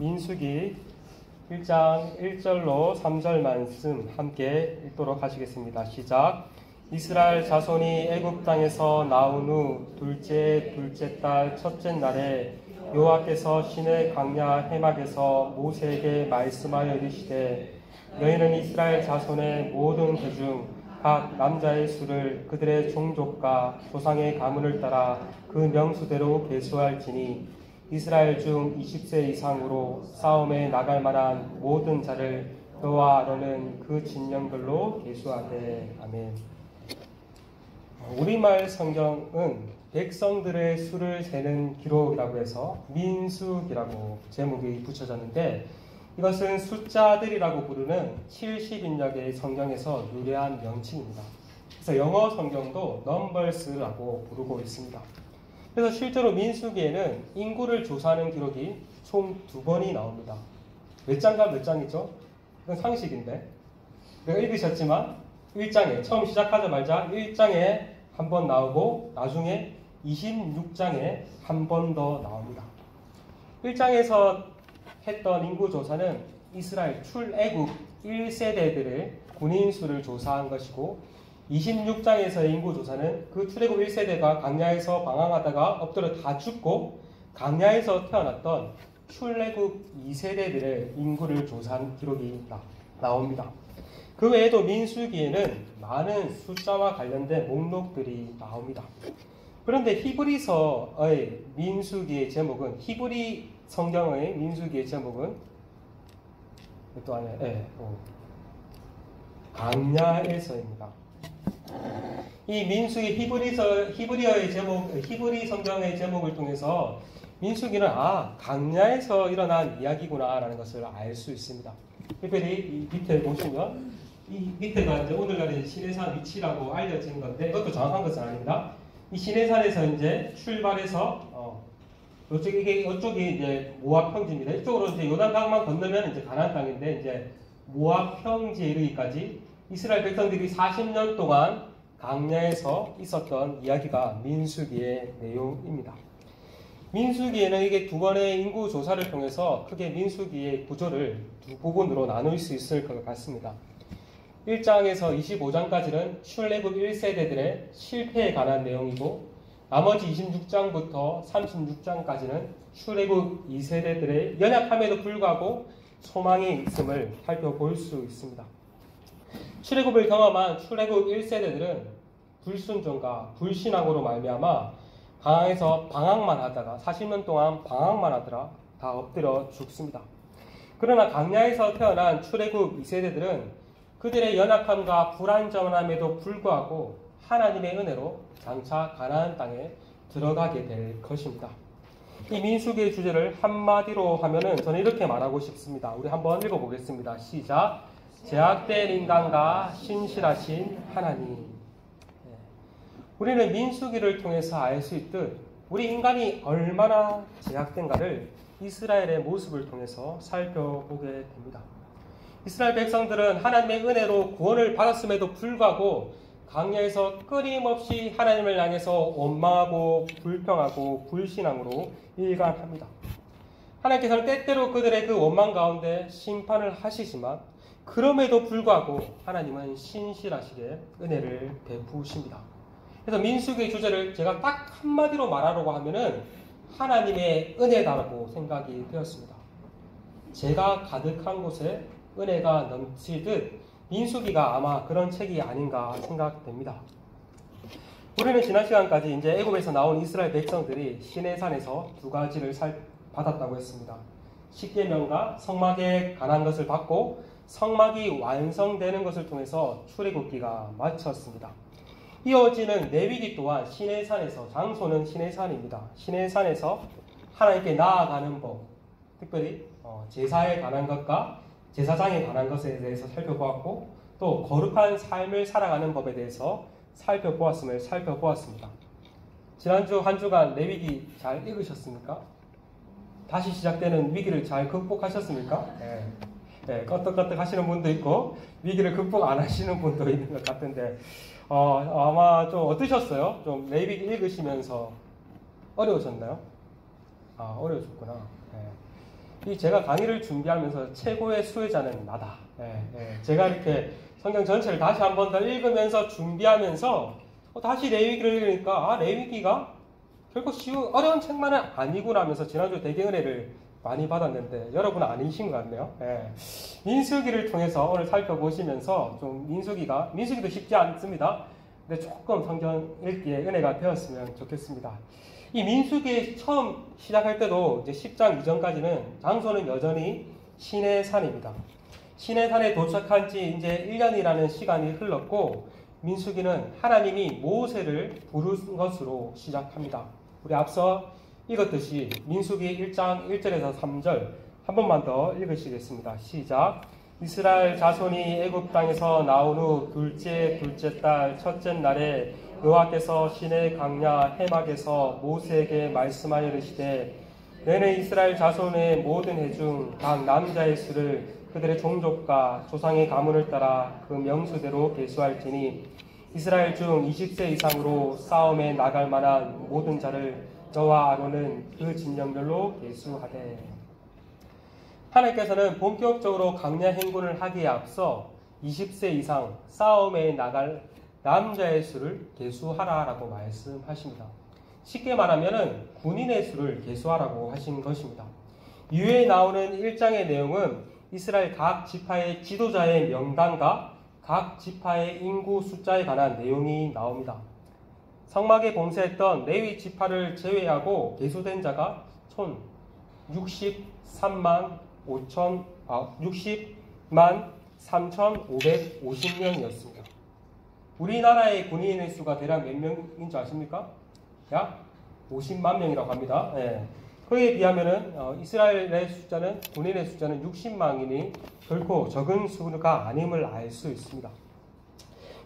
민수기 1장 1절로 3절 말씀 함께 읽도록 하시겠습니다. 시작. 이스라엘 자손이 애굽 땅에서 나온 후 둘째 달 첫째 날에 여호와께서 시내 광야 해막에서 모세에게 말씀하여 이르시되 너희는 이스라엘 자손의 모든 대중 각 남자의 수를 그들의 종족과 조상의 가문을 따라 그 명수대로 계수할지니 이스라엘 중 20세 이상으로 싸움에 나갈 만한 모든 자를 너와 아론은 그 진영들로 계수하되. 아멘. 우리말 성경은 백성들의 수를 세는 기록이라고 해서 민수기라고 제목이 붙여졌는데, 이것은 숫자들이라고 부르는 70인역의 성경에서 유래한 명칭입니다. 그래서 영어 성경도 넘버스라고 부르고 있습니다. 그래서 실제로 민수기에는 인구를 조사하는 기록이 총 2번이 나옵니다. 몇 장과 몇 장이죠? 이건 상식인데, 내가 읽으셨지만 1장에 처음 시작하자마자 1장에 한 번 나오고 나중에 26장에 한 번 더 나옵니다. 1장에서 했던 인구조사는 이스라엘 출애굽 1세대들의 군인수를 조사한 것이고, 26장에서의 인구조사는 그 출애굽 1세대가 광야에서 방황하다가 엎드려 다 죽고 광야에서 태어났던 출애굽 2세대들의 인구를 조사한 기록이 나옵니다. 그 외에도 민수기에는 많은 숫자와 관련된 목록들이 나옵니다. 그런데 히브리서의 민수기의 제목은, 히브리 성경의 민수기의 제목은 또 안에 광야에서입니다. 이 민수기 히브리어의 제목, 히브리 성경의 제목을 통해서 민수기는 광야에서 일어난 이야기구나라는 것을 알 수 있습니다. 특별히 이 밑에 보시면 이 밑에가 이제 오늘날의 시내산 위치라고 알려진 건데, 이것도 정확한 것은 아닙니다. 이 시내산에서 이제 출발해서 이쪽이 이제 모압 평지입니다. 이쪽으로 이제 요단강만 건너면 이제 가나안 땅인데, 이제 모압 평지에 이르기까지 이스라엘 백성들이 40년 동안 광야에서 있었던 이야기가 민수기의 내용입니다. 민수기에는 이게 2번의 인구 조사를 통해서 크게 민수기의 구조를 2부분으로 나눌 수 있을 것 같습니다. 1장에서 25장까지는 출애굽 1세대들의 실패에 관한 내용이고, 나머지 26장부터 36장까지는 출애굽 2세대들의 연약함에도 불구하고 소망이 있음을 살펴볼 수 있습니다. 출애굽을 경험한 출애굽 1세대들은 불순종과 불신앙으로 말미암아 광야에서 방황만 하다가 40년 동안 방황만 하더라 다 엎드려 죽습니다. 그러나 광야에서 태어난 출애굽 2세대들은 그들의 연약함과 불완전함에도 불구하고 하나님의 은혜로 장차 가나안 땅에 들어가게 될 것입니다. 이 민수기의 주제를 한마디로 하면은 저는 이렇게 말하고 싶습니다. 우리 한번 읽어보겠습니다. 시작. 제약된 인간과 신실하신 하나님. 우리는 민수기를 통해서 알 수 있듯 우리 인간이 얼마나 제약된가를 이스라엘의 모습을 통해서 살펴보게 됩니다. 이스라엘 백성들은 하나님의 은혜로 구원을 받았음에도 불구하고 광야에서 끊임없이 하나님을 향해서 원망하고 불평하고 불신앙으로 일관합니다. 하나님께서는 때때로 그들의 그 원망 가운데 심판을 하시지만 그럼에도 불구하고 하나님은 신실하시게 은혜를 베푸십니다. 그래서 민수기의 주제를 제가 딱 한마디로 말하려고 하면은 하나님의 은혜다라고 생각이 되었습니다. 제가 가득한 곳에 은혜가 넘치듯 민수기가 아마 그런 책이 아닌가 생각됩니다. 우리는 지난 시간까지 이제 애굽에서 나온 이스라엘 백성들이 시내산에서 2가지를 받았다고 했습니다. 십계명과 성막에 관한 것을 받고 성막이 완성되는 것을 통해서 출애굽기가 마쳤습니다. 이어지는 레위기 또한 시내산에서, 장소는 시내산입니다. 시내산에서 하나님께 나아가는 법, 특별히 제사에 관한 것과 제사장에 관한 것에 대해서 살펴보았고, 또 거룩한 삶을 살아가는 법에 대해서 살펴보았습니다. 지난주 한 주간 레위기 잘 읽으셨습니까? 다시 시작되는 위기를 잘 극복하셨습니까? 네, 껐떡껐떡 하시는 분도 있고 위기를 극복 안 하시는 분도 있는 것 같은데 아마 좀 어떠셨어요? 좀 레위기 읽으시면서 어려우셨나요? 어려우셨구나. 네. 제가 강의를 준비하면서 최고의 수혜자는 나다. 제가 이렇게 성경 전체를 다시 한 번 더 읽으면서 준비하면서 다시 레위기를 읽으니까 레위기가 결코 어려운 책만은 아니구나 하면서 지난주 되게 은혜를 많이 받았는데 여러분은 아니신 것 같네요. 민수기를 통해서 오늘 살펴보시면서 좀 민수기도 쉽지 않습니다. 근데 조금 성경 읽기에 은혜가 되었으면 좋겠습니다. 이 민수기 처음 시작할 때도 이제 10장 이전까지는 장소는 여전히 시내산입니다. 시내산에 도착한 지 이제 1년이라는 시간이 흘렀고 민수기는 하나님이 모세를 부른 것으로 시작합니다. 우리 앞서 읽었듯이 민수기 1장 1절에서 3절 한 번만 더 읽으시겠습니다. 시작. 이스라엘 자손이 애굽 땅에서 나온 후 둘째 달 첫째 날에 여호와께서 시내 강야 해막에서 모세에게 말씀하여 이르시되 너는 이스라엘 자손의 모든 해 중 각 남자의 수를 그들의 종족과 조상의 가문을 따라 그 명수대로 계수할지니 이스라엘 중 20세 이상으로 싸움에 나갈 만한 모든 자를 너와 아론은 그 진영별로 계수하되. 하나님께서는 본격적으로 강야 행군을 하기에 앞서 20세 이상 싸움에 나갈 남자의 수를 계수하라라고 말씀하십니다. 쉽게 말하면 군인의 수를 계수하라고 하신 것입니다. 이후에 나오는 1장의 내용은 이스라엘 각 지파의 지도자의 명단과 각 지파의 인구 숫자에 관한 내용이 나옵니다. 성막에 봉사했던 레위 지파를 제외하고 계수된 자가 총 60만 3,550명이었습니다. 우리나라의 군인의 수가 대략 몇 명인 줄 아십니까? 약 50만 명이라고 합니다. 그에 비하면은 이스라엘의 숫자는 군인의 숫자는 60만이니 결코 적은 수가 아님을 알 수 있습니다.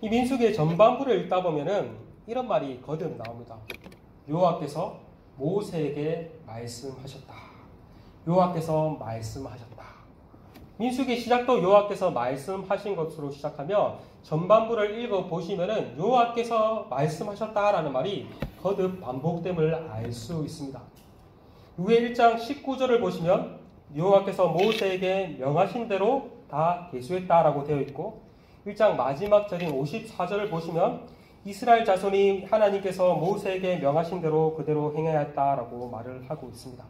이 민수기의 전반부를 읽다 보면은 이런 말이 거듭 나옵니다. 여호와께서 모세에게 말씀하셨다. 여호와께서 말씀하셨다. 민수기 시작도 여호와께서 말씀하신 것으로 시작하며 전반부를 읽어보시면은 여호와께서 말씀하셨다라는 말이 거듭 반복됨을 알 수 있습니다. 위에 1장 19절을 보시면 여호와께서 모세에게 명하신 대로 다 계수했다라고 되어 있고 1장 마지막 절인 54절을 보시면 이스라엘 자손이 하나님께서 모세에게 명하신 대로 그대로 행해야 했다라고 말을 하고 있습니다.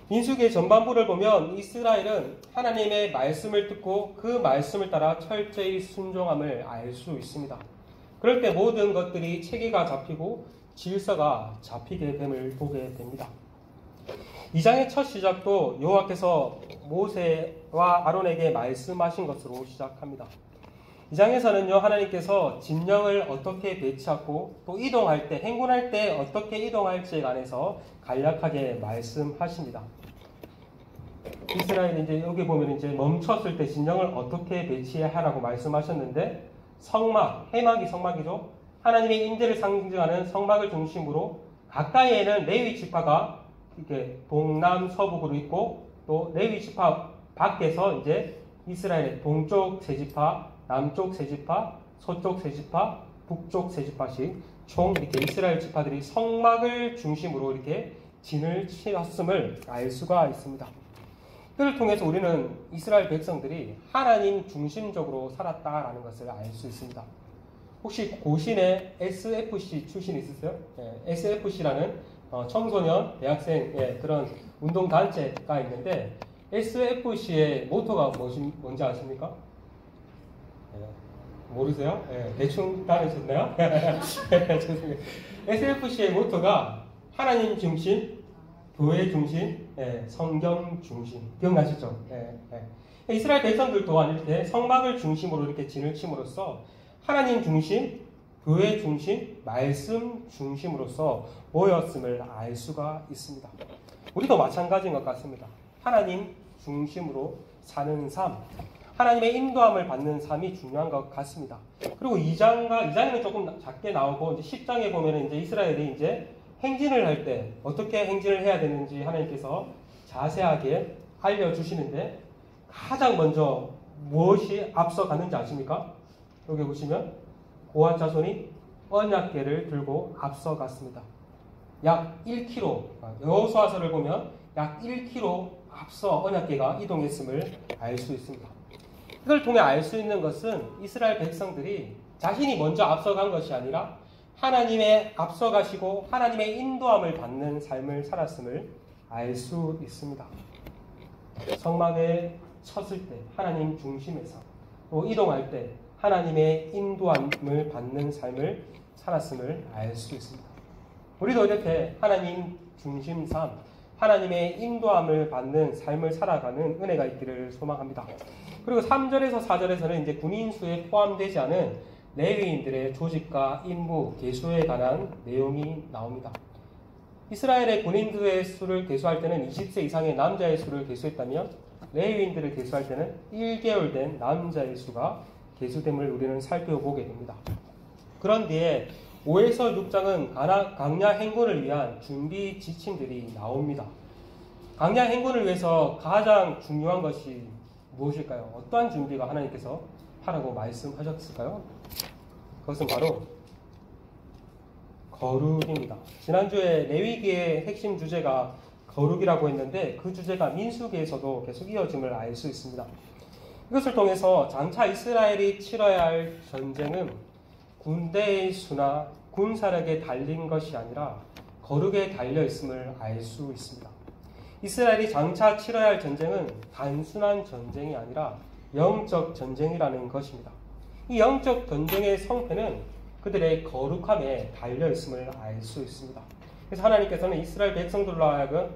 민수기의 전반부를 보면 이스라엘은 하나님의 말씀을 듣고 그 말씀을 따라 철저히 순종함을 알 수 있습니다. 그럴 때 모든 것들이 체계가 잡히고 질서가 잡히게 됨을 보게 됩니다. 2장의 첫 시작도 여호와께서 모세와 아론에게 말씀하신 것으로 시작합니다. 2장에서는요 하나님께서 진영을 어떻게 배치하고 또 이동할 때 행군할 때 어떻게 이동할지에 관해서 간략하게 말씀하십니다. 이스라엘이 이제 여기 보면 이제 멈췄을 때 진영을 어떻게 배치해야 하라고 말씀하셨는데 해막이 성막이죠. 하나님의 임재를 상징하는 성막을 중심으로 가까이에는 레위 지파가 이렇게 동남서북으로 있고 또 레위 지파 밖에서 이제 이스라엘의 동쪽 세 지파, 남쪽 세 지파, 서쪽 세 지파, 북쪽 세 지파씩 총 이렇게 이스라엘 지파들이 성막을 중심으로 이렇게 진을 치었음을 알 수가 있습니다. 그를 통해서 우리는 이스라엘 백성들이 하나님 중심적으로 살았다라는 것을 알 수 있습니다. 혹시 고신에 SFC 출신 있으세요? SFC라는 청소년, 대학생 그런 운동단체가 있는데 SFC의 모토가 뭔지 아십니까? 모르세요? 대충 다르셨나요? 죄송해요. SFC의 모토가 하나님 중심, 교회 중심, 성경 중심. 기억나시죠? 이스라엘 백성들 또한 이렇게 성막을 중심으로 이렇게 진을 침으로써 하나님 중심, 교회 중심, 말씀 중심으로서 모였음을 알 수가 있습니다. 우리도 마찬가지인 것 같습니다. 하나님 중심으로 사는 삶, 하나님의 인도함을 받는 삶이 중요한 것 같습니다. 그리고 2장에는 조금 작게 나오고 이제 10장에 보면 이제 이스라엘이 이제 행진을 할 때 어떻게 행진을 해야 되는지 하나님께서 자세하게 알려주시는데 가장 먼저 무엇이 앞서가는지 아십니까? 여기 보시면 고핫 자손이 언약궤를 들고 앞서갔습니다. 약 1km, 여호수아서를 보면 약 1km 앞서 언약궤가 이동했음을 알 수 있습니다. 이걸 통해 알 수 있는 것은 이스라엘 백성들이 자신이 먼저 앞서간 것이 아니라 하나님의 앞서가시고 하나님의 인도함을 받는 삶을 살았음을 알 수 있습니다. 성막에 섰을 때 하나님 중심에서 또 이동할 때 하나님의 인도함을 받는 삶을 살았음을 알 수 있습니다. 우리도 이렇게 하나님 중심 삶, 하나님의 인도함을 받는 삶을 살아가는 은혜가 있기를 소망합니다. 그리고 3절에서 4절에서는 이제 군인 수에 포함되지 않은 레위인들의 조직과 임무, 계수에 관한 내용이 나옵니다. 이스라엘의 군인들의 수를 계수할 때는 20세 이상의 남자의 수를 계수했다면 레위인들을 계수할 때는 1개월 된 남자의 수가 계수됨을 우리는 살펴보게 됩니다. 그런 뒤에 5에서 6장은 강야 행군을 위한 준비 지침들이 나옵니다. 강야 행군을 위해서 가장 중요한 것이 무엇일까요? 어떠한 준비가 하나님께서 하라고 말씀하셨을까요? 그것은 바로 거룩입니다. 지난주에 레위기의 핵심 주제가 거룩이라고 했는데 그 주제가 민수기에서도 계속 이어짐을 알 수 있습니다. 이것을 통해서 장차 이스라엘이 치러야 할 전쟁은 군대의 수나 군사력에 달린 것이 아니라 거룩에 달려 있음을 알 수 있습니다. 이스라엘이 장차 치러야 할 전쟁은 단순한 전쟁이 아니라 영적 전쟁이라는 것입니다. 이 영적 전쟁의 성패는 그들의 거룩함에 달려 있음을 알 수 있습니다. 그래서 하나님께서는 이스라엘 백성들로 하여금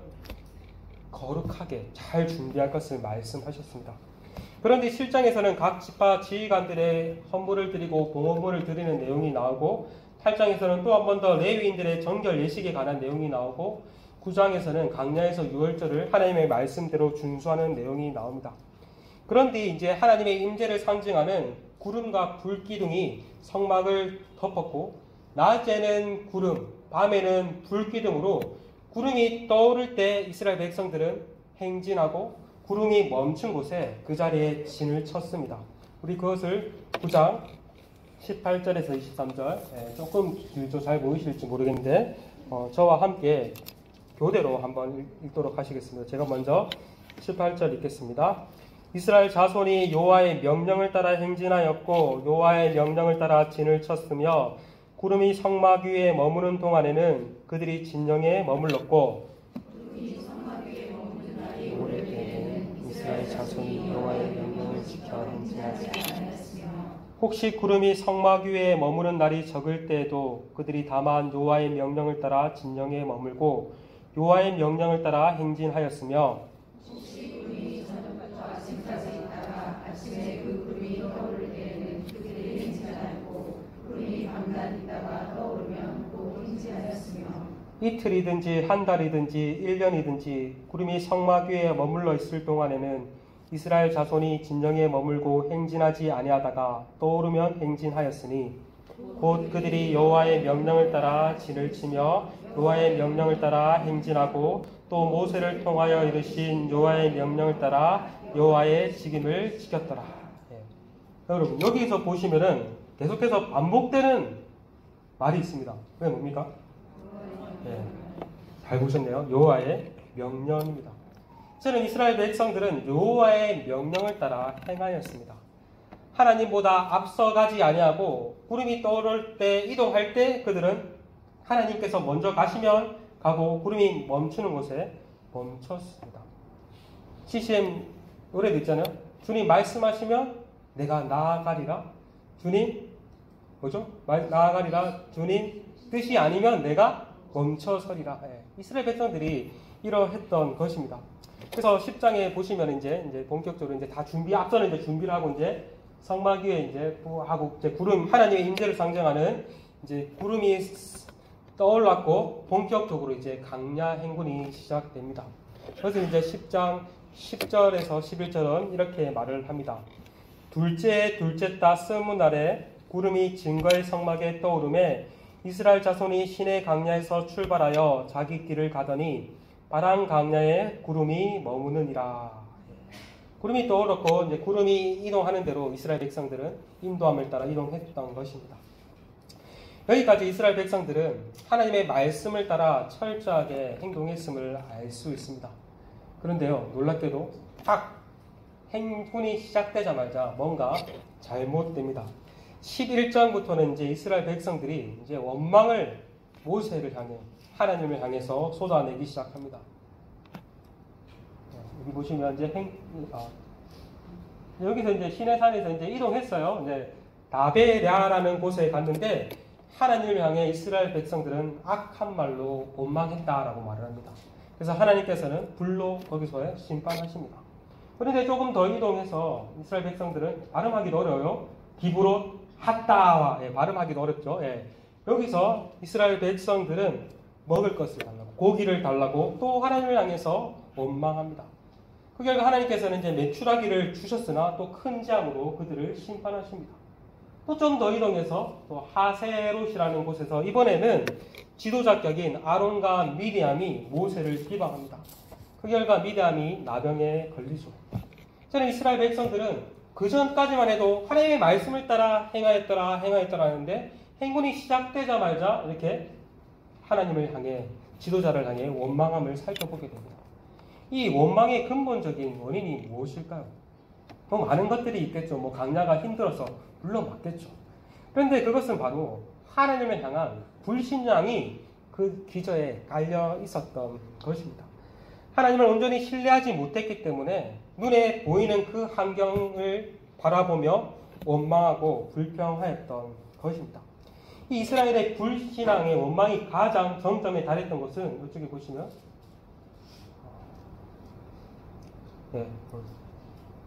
거룩하게 잘 준비할 것을 말씀하셨습니다. 그런데 7장에서는 각 지파 지휘관들의 헌물을 드리고 봉헌물을 드리는 내용이 나오고 8장에서는 또 한 번 더 레위인들의 정결 예식에 관한 내용이 나오고 9장에서는 강야에서 유월절을 하나님의 말씀대로 준수하는 내용이 나옵니다. 그런데 이제 하나님의 임재를 상징하는 구름과 불기둥이 성막을 덮었고 낮에는 구름, 밤에는 불기둥으로 구름이 떠오를 때 이스라엘 백성들은 행진하고 구름이 멈춘 곳에 그 자리에 진을 쳤습니다. 우리 그것을 9장 18절에서 23절 조금 길죠. 잘 보이실지 모르겠는데 저와 함께 교대로 한번 읽도록 하시겠습니다. 제가 먼저 18절 읽겠습니다. 이스라엘 자손이 여호와의 명령을 따라 행진하였고 여호와의 명령을 따라 진을 쳤으며 구름이 성막 위에 머무는 동안에는 그들이 진영에 머물렀고 이스라엘 자손이 여호와의 명령을 지켜 행진하였으며 혹시 구름이 성막 위에 머무는 날이 적을 때에도 그들이 다만 여호와의 명령을 따라 진영에 머물고 여호와의 명령을 따라 행진하였으며 혹시 구름이 저녁부터 아침까지 있다가 아침에 그 구름이 떠오를 때에는 그들이 행진하였고 구름이 밤낮 있다가 떠오르면 또 행진하였으며 이틀이든지 한 달이든지 1년이든지 구름이 성막 위에 머물러 있을 동안에는 이스라엘 자손이 진영에 머물고 행진하지 아니하다가 떠오르면 행진하였으니 곧 그들이 여호와의 명령을 따라 진을 치며 여호와의 명령을 따라 행진하고 또 모세를 통하여 이르신 여호와의 명령을 따라 여호와의 직임을 지켰더라. 여러분 여기서 보시면은 계속해서 반복되는 말이 있습니다. 그게 뭡니까? 잘 보셨네요. 여호와의 명령입니다. 저는 이스라엘 백성들은 여호와의 명령을 따라 행하였습니다. 하나님보다 앞서가지 아니하고 구름이 떠오를 때 이동할 때 그들은 하나님께서 먼저 가시면 가고 구름이 멈추는 곳에 멈췄습니다. CCM 노래도 있잖아요. 주님 말씀하시면 내가 나아가리라. 주님 뭐죠? 나아가리라. 주님 뜻이 아니면 내가 멈춰서리라. 이스라엘 백성들이 이러했던 것입니다. 그래서 10장에 보시면 이제 본격적으로 이제 다 앞서는 이제 준비를 하고 이제 성막 위에 이제 하고 이제 구름 하나님의 임재를 상징하는 이제 구름이 떠올랐고 본격적으로 이제 강야 행군이 시작됩니다. 그래서 이제 10장 10절에서 11절은 이렇게 말을 합니다. 둘째 달 스무 날에 구름이 증거의 성막에 떠오르매 이스라엘 자손이 시내 강야에서 출발하여 자기 길을 가더니 바람 강야에 구름이 머무느니라. 구름이 떠오르고 이제 구름이 이동하는 대로 이스라엘 백성들은 인도함을 따라 이동했던 것입니다. 여기까지 이스라엘 백성들은 하나님의 말씀을 따라 철저하게 행동했음을 알 수 있습니다. 그런데요, 놀랍게도 딱 행군이 시작되자마자 뭔가 잘못됩니다. 11장부터는 이제 이스라엘 백성들이 이제 원망을 모세를 향해 하나님을 향해서 쏟아내기 시작합니다. 여기 보시면 이제 여기서 이제 시내산에서 이제 이동했어요. 이제 다베랴라는 곳에 갔는데 하나님을 향해 이스라엘 백성들은 악한 말로 원망했다라고 말을 합니다. 그래서 하나님께서는 불로 거기서 심판하십니다. 그런데 조금 더 이동해서 이스라엘 백성들은 발음하기도 어려워요. 기브롯 핫다와 발음하기도 어렵죠. 여기서 이스라엘 백성들은 먹을 것을 달라고, 고기를 달라고 또 하나님을 향해서 원망합니다. 그 결과 하나님께서는 이제 메추라기를 주셨으나 또 큰 재앙으로 그들을 심판하십니다. 또 좀 더 이동해서 또 하세롯이라는 곳에서 이번에는 지도자격인 아론과 미디암이 모세를 비방합니다. 그 결과 미디암이 나병에 걸리죠. 저는 이스라엘 백성들은 그 전까지만 해도 하나님의 말씀을 따라 행하였더라 하는데 행군이 시작되자마자 이렇게 하나님을 향해, 지도자를 향해 원망함을 살펴보게 됩니다. 이 원망의 근본적인 원인이 무엇일까요? 뭐 많은 것들이 있겠죠. 뭐 강야가 힘들어서 물론 맞겠죠. 그런데 그것은 바로 하나님을 향한 불신앙이 그 기저에 깔려 있었던 것입니다. 하나님을 온전히 신뢰하지 못했기 때문에 눈에 보이는 그 환경을 바라보며 원망하고 불평하였던 것입니다. 이 이스라엘의 불신앙의 원망이 가장 정점에 달했던 것은 이쪽에 보시면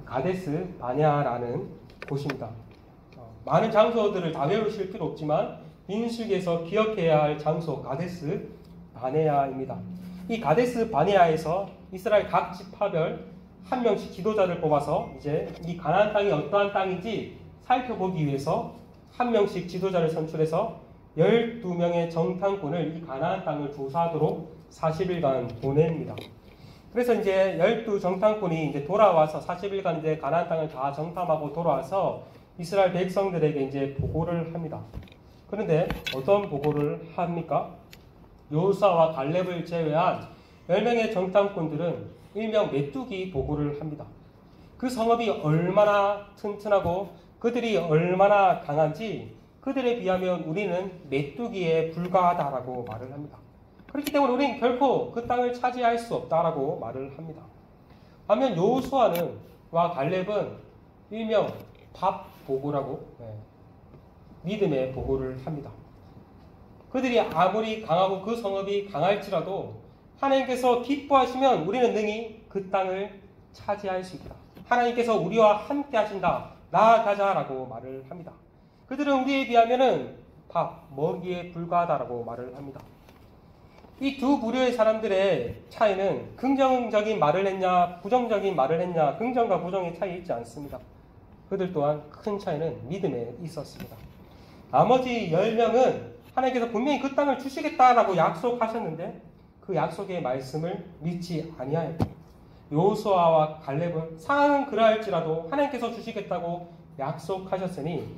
가데스 바네아라는 곳입니다. 많은 장소들을 다 외우실 필요 없지만 민수기에서 기억해야 할 장소 가데스 바네아입니다. 이 가데스 바네아에서 이스라엘 각 지파별 한 명씩 지도자를 뽑아서 이제 이 가나안 땅이 어떠한 땅인지 살펴보기 위해서 한 명씩 지도자를 선출해서 12명의 정탐꾼을 이 가나안 땅을 조사하도록 40일간 보냅니다. 그래서 이제 12정탐꾼이 이제 돌아와서 40일간 이제 가나안 땅을 다 정탐하고 돌아와서 이스라엘 백성들에게 이제 보고를 합니다. 그런데 어떤 보고를 합니까? 여호수아와 갈렙을 제외한 10명의 정탐꾼들은 일명 메뚜기 보고를 합니다. 그 성읍이 얼마나 튼튼하고 그들이 얼마나 강한지 그들에 비하면 우리는 메뚜기에 불과하다라고 말을 합니다. 그렇기 때문에 우리는 결코 그 땅을 차지할 수 없다라고 말을 합니다. 반면 여호수아와 갈렙은 일명 밥 보고라고 믿음의 보고를 합니다. 그들이 아무리 강하고 그 성읍이 강할지라도 하나님께서 기뻐하시면 우리는 능히 그 땅을 차지할 수 있다. 하나님께서 우리와 함께 하신다. 나아가자라고 말을 합니다. 그들은 우리에 비하면은 밥, 먹이에 불과하다라고 말을 합니다. 이 두 부류의 사람들의 차이는 긍정적인 말을 했냐, 부정적인 말을 했냐, 긍정과 부정의 차이 있지 않습니다. 그들 또한 큰 차이는 믿음에 있었습니다. 나머지 10명은 하나님께서 분명히 그 땅을 주시겠다라고 약속하셨는데 그 약속의 말씀을 믿지 아니하였다. 여호수아와 갈렙은 상황은 그러할지라도 하나님께서 주시겠다고 약속하셨으니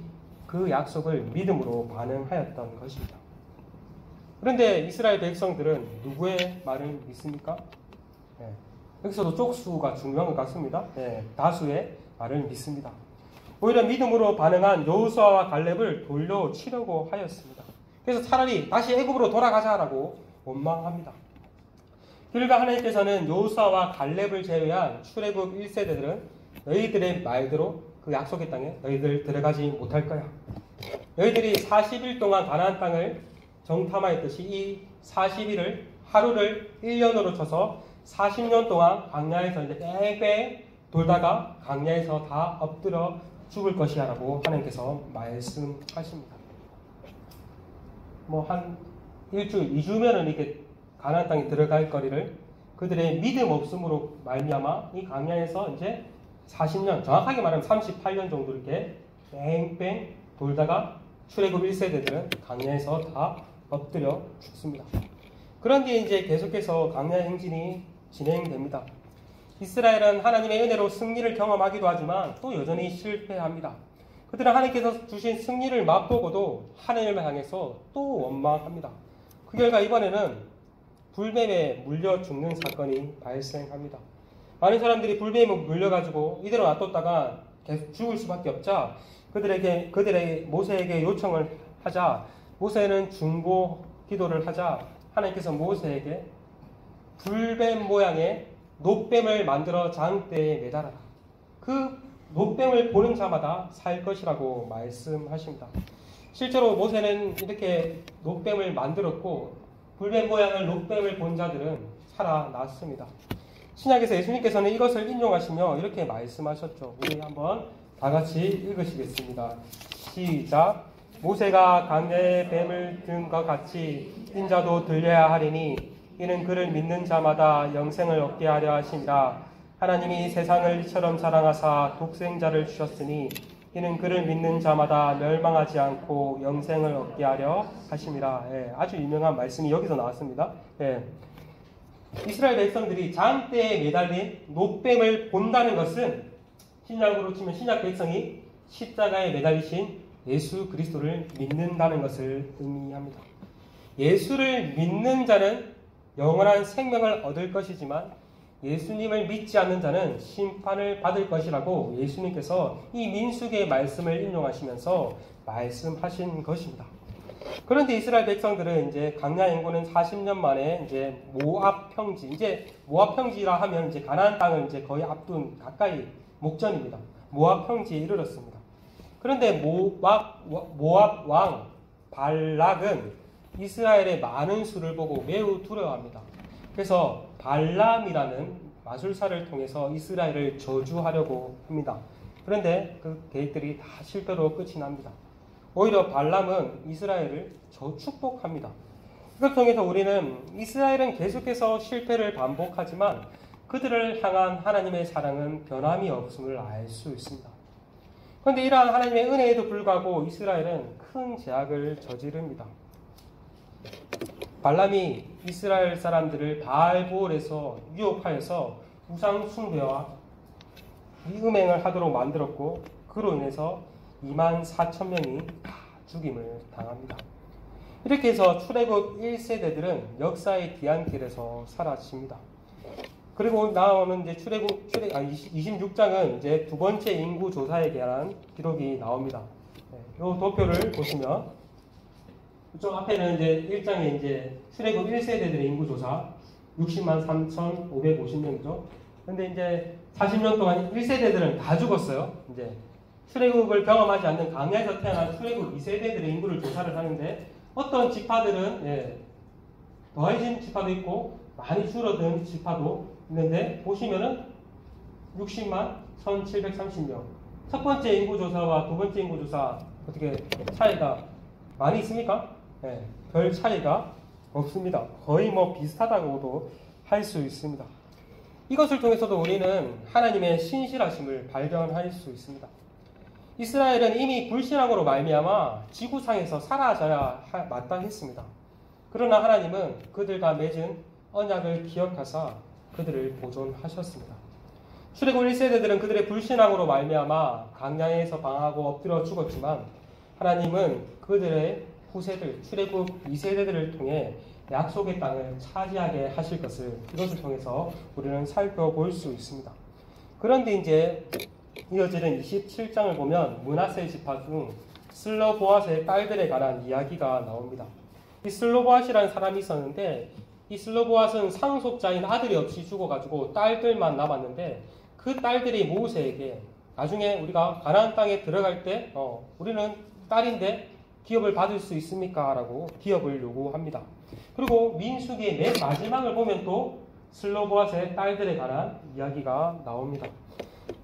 그 약속을 믿음으로 반응하였던 것입니다. 그런데 이스라엘 백성들은 누구의 말을 믿습니까? 여기서도 쪽수가 중요한 것 같습니다. 다수의 말을 믿습니다. 오히려 믿음으로 반응한 여호수아와 갈렙을 돌려치려고 하였습니다. 그래서 차라리 다시 애굽으로 돌아가자라고 원망합니다. 그러니까 하나님께서는 여호수아와 갈렙을 제외한 출애굽 1세대들은 너희들의 말대로 그 약속의 땅에 너희들 들어가지 못할 거야. 너희들이 40일 동안 가나안 땅을 정탐하였듯이 이 40일을 하루를 1년으로 쳐서 40년 동안 광야에서 이제 뺑뺑 돌다가 광야에서 다 엎드려 죽을 것이야 라고 하나님께서 말씀하십니다. 뭐 한 일주일, 2주면은 이렇게 가나안 땅에 들어갈 거리를 그들의 믿음 없음으로 말미암아 이 광야에서 이제 40년, 정확하게 말하면 38년 정도 이렇게 뺑뺑 돌다가 출애굽 1세대들은 광야에서 다 엎드려 죽습니다. 그런 뒤에 이제 계속해서 광야 행진이 진행됩니다. 이스라엘은 하나님의 은혜로 승리를 경험하기도 하지만 또 여전히 실패합니다. 그들은 하나님께서 주신 승리를 맛보고도 하나님을 향해서 또 원망합니다. 그 결과 이번에는 불뱀에 물려 죽는 사건이 발생합니다. 많은 사람들이 불뱀에 물려가지고 이대로 놔뒀다가 계속 죽을 수밖에 없자 그들의 모세에게 요청을 하자 모세는 중보 기도를 하자 하나님께서 모세에게 불뱀 모양의 놋뱀을 만들어 장대에 매달아라. 그 놋뱀을 보는 자마다 살 것이라고 말씀하십니다. 실제로 모세는 이렇게 놋뱀을 만들었고 불뱀 모양의 놋뱀을 본 자들은 살아났습니다. 신약에서 예수님께서는 이것을 인용하시며 이렇게 말씀하셨죠. 우리 한번 다 같이 읽으시겠습니다. 시작. 모세가 강야에 뱀을 든 것 같이 인자도 들려야 하리니 이는 그를 믿는 자마다 영생을 얻게 하려 하심이라. 하나님이 세상을 이처럼 사랑하사 독생자를 주셨으니 이는 그를 믿는 자마다 멸망하지 않고 영생을 얻게 하려 하심이라. 예, 아주 유명한 말씀이 여기서 나왔습니다. 예. 이스라엘 백성들이 장대에 매달린 놋뱀을 본다는 것은 신약으로 치면 신약 백성이 십자가에 매달리신 예수 그리스도를 믿는다는 것을 의미합니다. 예수를 믿는 자는 영원한 생명을 얻을 것이지만 예수님을 믿지 않는 자는 심판을 받을 것이라고 예수님께서 이 민수기의 말씀을 인용하시면서 말씀하신 것입니다. 그런데 이스라엘 백성들은 이제 강야 행군은 40년 만에 이제 모압 평지, 이제 모압 평지라 하면 이제 가나안 땅을 이제 거의 앞둔 가까이 목전입니다. 모압 평지에 이르렀습니다. 그런데 모압 왕 발락은 이스라엘의 많은 수를 보고 매우 두려워합니다. 그래서 발람이라는 마술사를 통해서 이스라엘을 저주하려고 합니다. 그런데 그 계획들이 다 실패로 끝이 납니다. 오히려 발람은 이스라엘을 축복합니다. 이걸 통해서 우리는 이스라엘은 계속해서 실패를 반복하지만 그들을 향한 하나님의 사랑은 변함이 없음을 알 수 있습니다. 그런데 이러한 하나님의 은혜에도 불구하고 이스라엘은 큰 죄악을 저지릅니다. 발람이 이스라엘 사람들을 바알보올에서 유혹하여서 우상 숭배와 음행을 하도록 만들었고 그로 인해서 24,000명이 다 죽임을 당합니다. 이렇게 해서 출애굽 1세대들은 역사의 뒤안길에서 사라집니다. 그리고 나오는 이제 26장은 이제 두 번째 인구 조사에 대한 기록이 나옵니다. 이 도표를 보시면 이쪽 앞에는 이제 1장에 이제 출애굽 1세대들의 인구 조사 60만 3,550명이죠. 근데 이제 40년 동안 1세대들은 다 죽었어요. 이제 출애굽을 경험하지 않는 강야에서 태어난 출애굽 2세대들의 인구를 조사를 하는데 어떤 지파들은 더해진 지파도 있고 많이 줄어든 지파도 있는데 보시면은 60만 1,730명. 첫 번째 인구 조사와 두 번째 인구 조사 어떻게 차이가 많이 있습니까? 네, 별 차이가 없습니다. 거의 비슷하다고도 할 수 있습니다. 이것을 통해서도 우리는 하나님의 신실하심을 발견할 수 있습니다. 이스라엘은 이미 불신앙으로 말미암아 지구상에서 사라져야 마땅했습니다. 그러나 하나님은 그들과 맺은 언약을 기억하사 그들을 보존하셨습니다. 출애굽 1세대들은 그들의 불신앙으로 말미암아 강야에서 방황하고 엎드려 죽었지만 하나님은 그들의 후세들 출애굽 2세대들을 통해 약속의 땅을 차지하게 하실 것을 이것을 통해서 우리는 살펴볼 수 있습니다. 그런데 이제 이어지는 27장을 보면 므낫세 지파 중 슬로보앗의 딸들에 관한 이야기가 나옵니다. 이 슬로보앗이라는 사람이 있었는데 이 슬로보앗은 상속자인 아들이 없이 죽어가지고 딸들만 남았는데 그 딸들이 모세에게 나중에 우리가 가나안 땅에 들어갈 때 우리는 딸인데 기업을 받을 수 있습니까? 라고 기업을 요구합니다. 그리고 민수기의 맨 마지막을 보면 또 슬로보앗의 딸들에 관한 이야기가 나옵니다.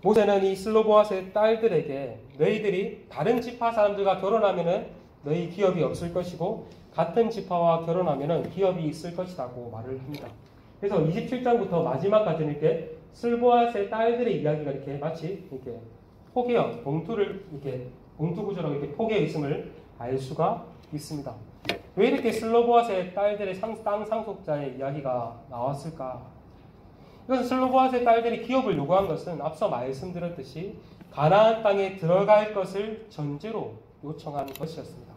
모세는 이 슬로보앗의 딸들에게 너희들이 다른 지파 사람들과 결혼하면은 너희 기업이 없을 것이고 같은 지파와 결혼하면은 기업이 있을 것이라고 말을 합니다. 그래서 27장부터 마지막까지는 이렇게 슬로보앗의 딸들의 이야기가 이렇게 마치 이렇게 포개어 봉투를 이렇게 봉투 구조로 이렇게 포개어 있음을 알 수가 있습니다. 왜 이렇게 슬로보앗의 딸들의 땅 상속자의 이야기가 나왔을까? 이것은 슬로보앗의 딸들이 기업을 요구한 것은 앞서 말씀드렸듯이 가나안 땅에 들어갈 것을 전제로 요청한 것이었습니다.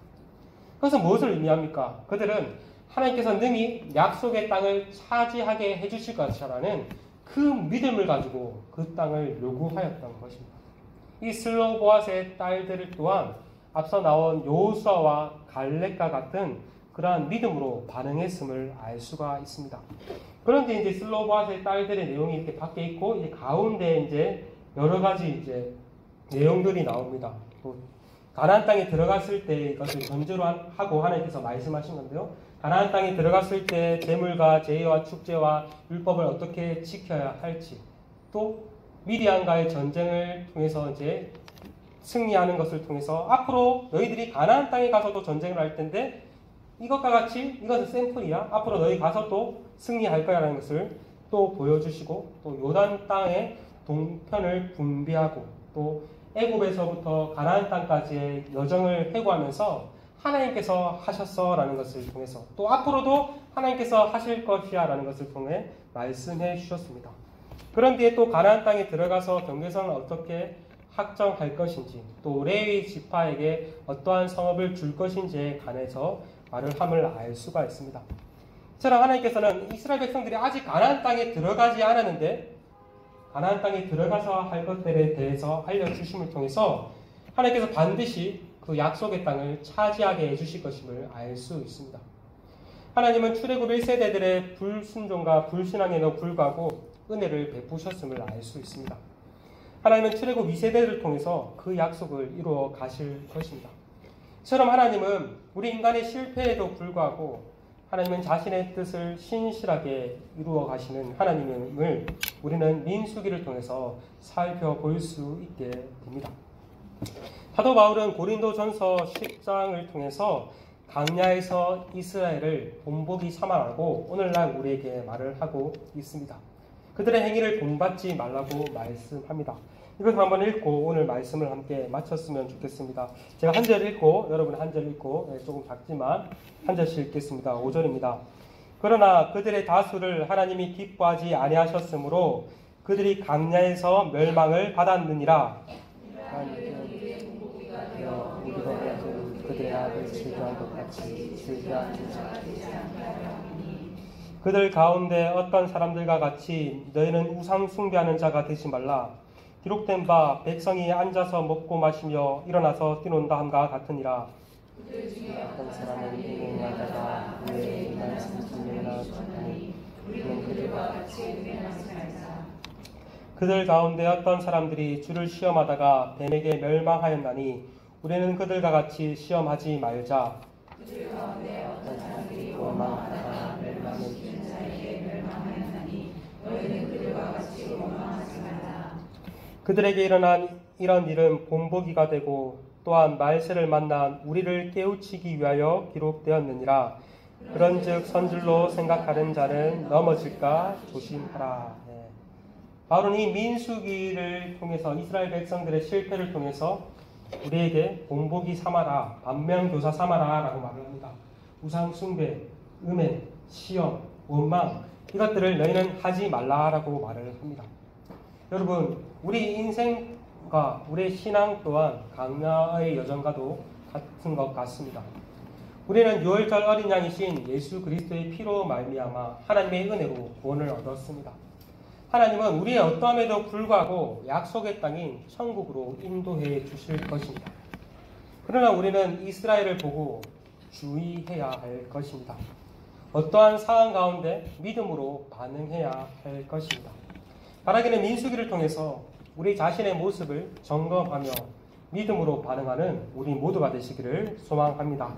그것은 무엇을 의미합니까? 그들은 하나님께서 능히 약속의 땅을 차지하게 해주실 것이라는 그 믿음을 가지고 그 땅을 요구하였던 것입니다. 이 슬로보앗의 딸들 또한 앞서 나온 여호수아와 갈렙과 같은 그러한 믿음으로 반응했음을 알 수가 있습니다. 그런데 이제 슬로보앗의 딸들의 내용이 이렇게 밖에 있고 이제 가운데 이제 여러 가지 이제 내용들이 나옵니다. 가나안 땅에 들어갔을 때 이것을 전제로 하고 하나님께서 말씀하신 건데요. 가나안 땅에 들어갔을 때 제물과 제의와 축제와 율법을 어떻게 지켜야 할지, 또 미디안과의 전쟁을 통해서 이제 승리하는 것을 통해서 앞으로 너희들이 가나안 땅에 가서도 전쟁을 할 텐데 이것과 같이 이것은 샘플이야. 앞으로 너희 가서 또 승리할 거야라는 것을 또 보여주시고, 또 요단 땅의 동편을 분비하고 또 애굽에서부터 가나안 땅까지의 여정을 회고하면서 하나님께서 하셨어라는 것을 통해서 또 앞으로도 하나님께서 하실 것이야라는 것을 통해 말씀해 주셨습니다. 그런 뒤에 또 가나안 땅에 들어가서 경계선을 어떻게 확정할 것인지, 또 레위 지파에게 어떠한 성읍을 줄 것인지에 관해서 말을 함을 알 수가 있습니다. 이처럼 하나님께서는 이스라엘 백성들이 아직 가나안 땅에 들어가지 않았는데 가나안 땅에 들어가서 할 것들에 대해서 알려주심을 통해서 하나님께서 반드시 그 약속의 땅을 차지하게 해주실 것임을 알 수 있습니다. 하나님은 출애굽 1세대들의 불순종과 불신앙에도 불구하고 은혜를 베푸셨음을 알 수 있습니다. 하나님은 출애굽 2세대를 통해서 그 약속을 이루어 가실 것입니다. 이처럼 하나님은 우리 인간의 실패에도 불구하고 하나님은 자신의 뜻을 신실하게 이루어 가시는 하나님임을 우리는 민수기를 통해서 살펴볼 수 있게 됩니다. 사도 바울은 고린도전서 10장을 통해서 광야에서 이스라엘을 본보기 삼아라고 오늘날 우리에게 말을 하고 있습니다. 그들의 행위를 본받지 말라고 말씀합니다. 이것을 한번 읽고 오늘 말씀을 함께 마쳤으면 좋겠습니다. 제가 한 절 읽고 여러분 한 절 읽고 조금 작지만 한 절씩 읽겠습니다. 5절입니다. 그러나 그들의 다수를 하나님이 기뻐하지 아니하셨으므로 그들이 광야에서 멸망을 받았느니라. 그들의 악을 즐겨한 것 같이 즐겨하지 그들 가운데 어떤 사람들과 같이 너희는 우상 숭배하는 자가 되지 말라. 기록된 바 백성이 앉아서 먹고 마시며 일어나서 뛰논다 함과 같으니라. 어떤 사람은 인공하다가 왜 인간 생명이나 죽으니 우리는 그들과 같이 은행하지 말자. 그들 가운데 어떤 사람들이 주를 시험하다가 뱀에게 멸망하였나니 우리는 그들과 같이 시험하지 말자. 그들 가운데 어떤 사람들이 원망하다가 멸망을 주는 자에게 멸망하였나니 너희는 그들과 같이 원망하지 말라. 그들에게 일어난 이런 일은 본보기가 되고 또한 말세를 만난 우리를 깨우치기 위하여 기록되었느니라. 그런즉 선줄로 생각하는 자는 넘어질까 조심하라. 네. 바울은 이 민수기를 통해서 이스라엘 백성들의 실패를 통해서 우리에게 본보기 삼아라, 반면교사 삼아라 라고 말을 합니다. 우상 숭배, 음행, 시험, 원망 이것들을 너희는 하지 말라라고 말을 합니다. 여러분, 우리 인생과 우리의 신앙 또한 광야의 여정과도 같은 것 같습니다. 우리는 6월절 어린 양이신 예수 그리스도의 피로 말미암아 하나님의 은혜로 구원을 얻었습니다. 하나님은 우리의 어떠함에도 불구하고 약속의 땅인 천국으로 인도해 주실 것입니다. 그러나 우리는 이스라엘을 보고 주의해야 할 것입니다. 어떠한 상황 가운데 믿음으로 반응해야 할 것입니다. 바라기는 민수기를 통해서 우리 자신의 모습을 점검하며 믿음으로 반응하는 우리 모두가 되시기를 소망합니다.